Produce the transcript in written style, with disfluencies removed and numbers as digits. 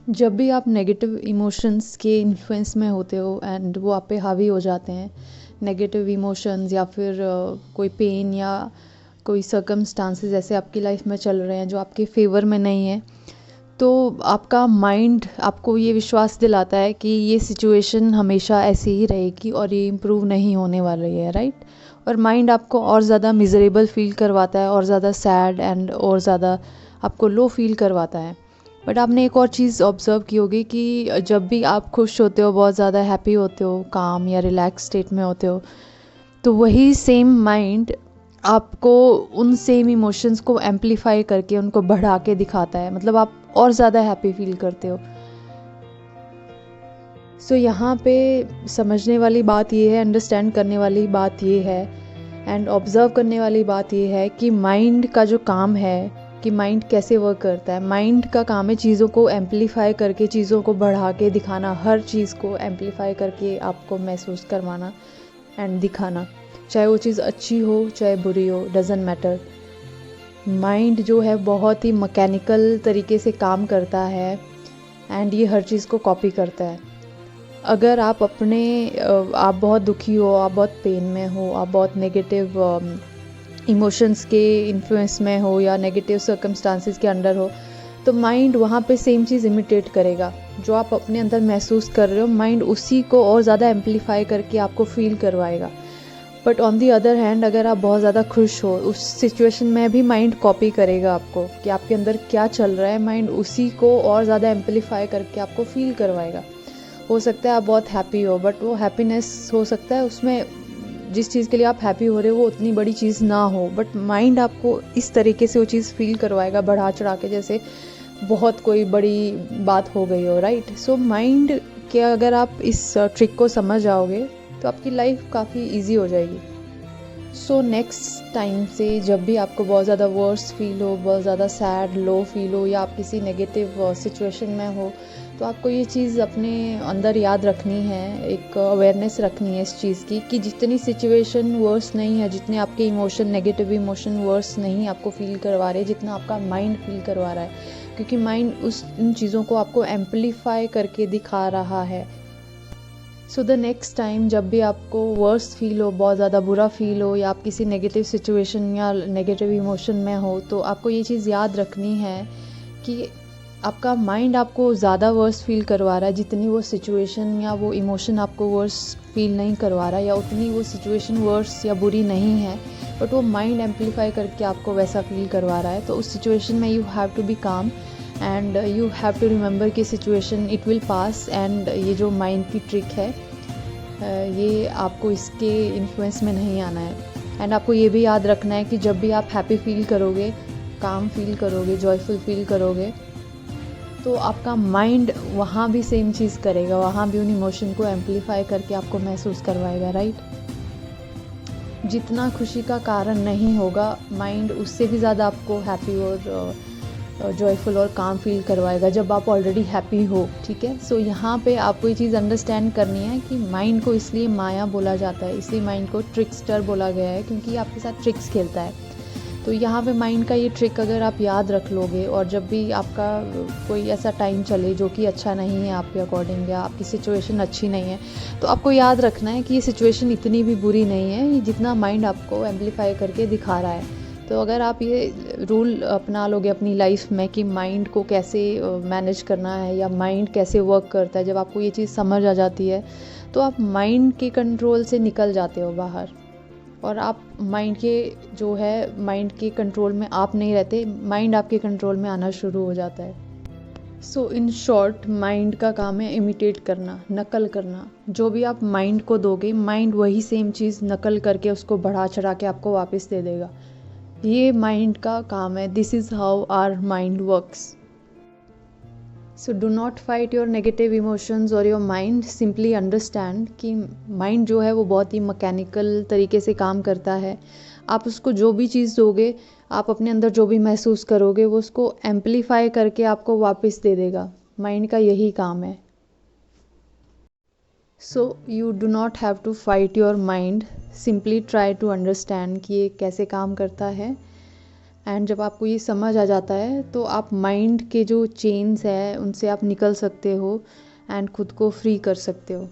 जब भी आप नेगेटिव इमोशंस के इन्फ्लुएंस में होते हो एंड वो आप पे हावी हो जाते हैं, नेगेटिव इमोशंस या फिर कोई पेन या कोई सर्कमस्टांसेस ऐसे आपकी लाइफ में चल रहे हैं जो आपके फेवर में नहीं है, तो आपका माइंड आपको ये विश्वास दिलाता है कि ये सिचुएशन हमेशा ऐसी ही रहेगी और ये इम्प्रूव नहीं होने वाली है, राइट। और माइंड आपको और ज़्यादा मिजरेबल फील करवाता है, और ज़्यादा सैड एंड और ज़्यादा आपको लो फील करवाता है। बट आपने एक और चीज़ ऑब्ज़र्व की होगी कि जब भी आप खुश होते हो, बहुत ज़्यादा हैप्पी होते हो, काम या रिलैक्स स्टेट में होते हो, तो वही सेम माइंड आपको उन सेम इमोशंस को एम्पलीफाई करके उनको बढ़ा के दिखाता है, मतलब आप और ज़्यादा हैप्पी फील करते हो। सो यहाँ पे समझने वाली बात ये है, अंडरस्टैंड करने वाली बात ये है एंड ऑब्ज़र्व करने वाली बात ये है कि माइंड का जो काम है कि माइंड कैसे वर्क करता है। माइंड का काम है चीज़ों को एम्पलीफाई करके, चीज़ों को बढ़ा के दिखाना, हर चीज़ को एम्पलीफाई करके आपको महसूस करवाना एंड दिखाना, चाहे वो चीज़ अच्छी हो चाहे बुरी हो, डजेंट मैटर। माइंड जो है बहुत ही मैकेनिकल तरीके से काम करता है एंड ये हर चीज़ को कॉपी करता है। अगर आप आप बहुत दुखी हो, आप बहुत पेन में हो, आप बहुत नेगेटिव इमोशंस के इन्फ्लुएंस में हो या नेगेटिव सर्कमस्टांसेस के अंडर हो, तो माइंड वहाँ पे सेम चीज़ इमिटेट करेगा। जो आप अपने अंदर महसूस कर रहे हो, माइंड उसी को और ज़्यादा एम्पलीफाई करके आपको फील करवाएगा। But on the other hand, अगर आप बहुत ज़्यादा खुश हो, उस सिचुएशन में भी माइंड कॉपी करेगा आपको कि आपके अंदर क्या चल रहा है, माइंड उसी को और ज़्यादा एम्पलीफाई करके आपको फील करवाएगा। हो सकता है आप बहुत हैप्पी हो, बट वो हैप्पीनेस हो सकता है उसमें जिस चीज़ के लिए आप हैप्पी हो रहे हो वो उतनी बड़ी चीज़ ना हो, बट माइंड आपको इस तरीके से वो चीज़ फील करवाएगा बढ़ा चढ़ा के, जैसे बहुत कोई बड़ी बात हो गई हो, राइट। सो माइंड के अगर आप इस ट्रिक को समझ जाओगे तो आपकी लाइफ काफ़ी ईजी हो जाएगी। सो नेक्स्ट टाइम से जब भी आपको बहुत ज़्यादा वर्स फील हो, बहुत ज़्यादा सैड लो फील हो या आप किसी नेगेटिव सिचुएशन में हो, तो आपको ये चीज़ अपने अंदर याद रखनी है, एक अवेयरनेस रखनी है इस चीज़ की कि जितनी सिचुएशन वर्स नहीं है, जितने आपके इमोशन, नेगेटिव इमोशन वर्स नहीं आपको फील करवा रहे, जितना आपका माइंड फील करवा रहा है, क्योंकि माइंड उन चीज़ों को आपको एम्पलीफाई करके दिखा रहा है। सो द नेक्स्ट टाइम जब भी आपको वर्स फील हो, बहुत ज़्यादा बुरा फील हो या आप किसी नेगेटिव सिचुएशन या नेगेटिव इमोशन में हो, तो आपको ये चीज़ याद रखनी है कि आपका माइंड आपको ज़्यादा वर्स फील करवा रहा है, जितनी वो सिचुएशन या वो इमोशन आपको वर्स फील नहीं करवा रहा है, या उतनी वो सिचुएशन वर्स या बुरी नहीं है, बट वो माइंड एम्पलीफाई करके आपको वैसा फील करवा रहा है। तो उस सिचुएशन में you have to be calm and you have to remember कि situation it will pass, and ये जो माइंड की ट्रिक है ये आपको इसके इन्फ्लुएंस में नहीं आना है। एंड आपको ये भी याद रखना है कि जब भी आप हैप्पी फील करोगे, काम फील करोगे, जॉयफुल फील करोगे, तो आपका माइंड वहाँ भी सेम चीज़ करेगा, वहाँ भी उन इमोशन को एम्पलीफाई करके आपको महसूस करवाएगा, राइट। जितना खुशी का कारण नहीं होगा, माइंड उससे भी ज़्यादा आपको हैप्पी और जॉयफुल और काम फील करवाएगा जब आप ऑलरेडी हैप्पी हो, ठीक है। सो यहाँ पे आपको ये चीज़ अंडरस्टैंड करनी है कि माइंड को इसलिए माया बोला जाता है, इसलिए माइंड को ट्रिकस्टर बोला गया है, क्योंकि आपके साथ ट्रिक्स खेलता है। तो यहाँ पे माइंड का ये ट्रिक अगर आप याद रख लोगे, और जब भी आपका कोई ऐसा टाइम चले जो कि अच्छा नहीं है आपके अकॉर्डिंग, या आपकी सिचुएशन अच्छी नहीं है, तो आपको याद रखना है कि ये सिचुएशन इतनी भी बुरी नहीं है, ये जितना माइंड आपको एम्पलीफाई करके दिखा रहा है। तो अगर आप ये रूल अपना लोगे अपनी लाइफ में कि माइंड को कैसे मैनेज करना है या माइंड कैसे वर्क करता है, जब आपको ये चीज़ समझ आ जाती है, तो आप माइंड के कंट्रोल से निकल जाते हो बाहर, और आप माइंड के जो है माइंड के कंट्रोल में आप नहीं रहते, माइंड आपके कंट्रोल में आना शुरू हो जाता है। सो इन शॉर्ट, माइंड का काम है इमिटेट करना, नकल करना। जो भी आप माइंड को दोगे, माइंड वही सेम चीज़ नकल करके उसको बढ़ा चढ़ा के आपको वापस दे देगा। ये माइंड का काम है। This is how our mind works. So do not fight your negative emotions और योर माइंड, सिंपली अंडरस्टैंड कि माइंड जो है वो बहुत ही मैकेनिकल तरीके से काम करता है। आप उसको जो भी चीज़ दोगे, आप अपने अंदर जो भी महसूस करोगे, वो उसको एम्पलीफाई करके आपको वापस दे देगा। माइंड का यही काम है। So you do not have to fight your mind, simply try to understand कि ये कैसे काम करता है एंड जब आपको ये समझ आ जाता है तो आप माइंड के जो चेन्स है उनसे आप निकल सकते हो एंड खुद को फ्री कर सकते हो।